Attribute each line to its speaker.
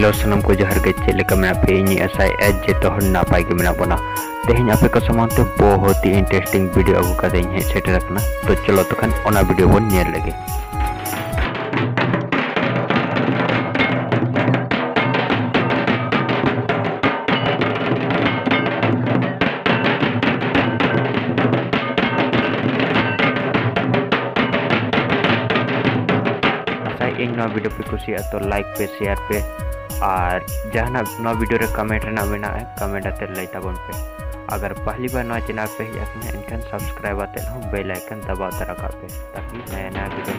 Speaker 1: Hello सनम को जहर के चेलेका मैं पे इन आशा जे तो नापाय के मेना बना तेहन आपे को समान तो बहुत ही इंटरेस्टिंग वीडियो अगु का दें सेटर रखना। तो चलो तो खान ओना वीडियो बन नेर लगे। इन वीडियो पे खुशी तो लाइक पे शेयर पे और जहाँ वीडियो रे कमेंट ना कमेंट आते लई तबन पे। अगर पहली बार नया चैनल पे ही इनकन सब्सक्राइब आते बेल आइकन दबा रखा पे ताकि नया नया वीडियो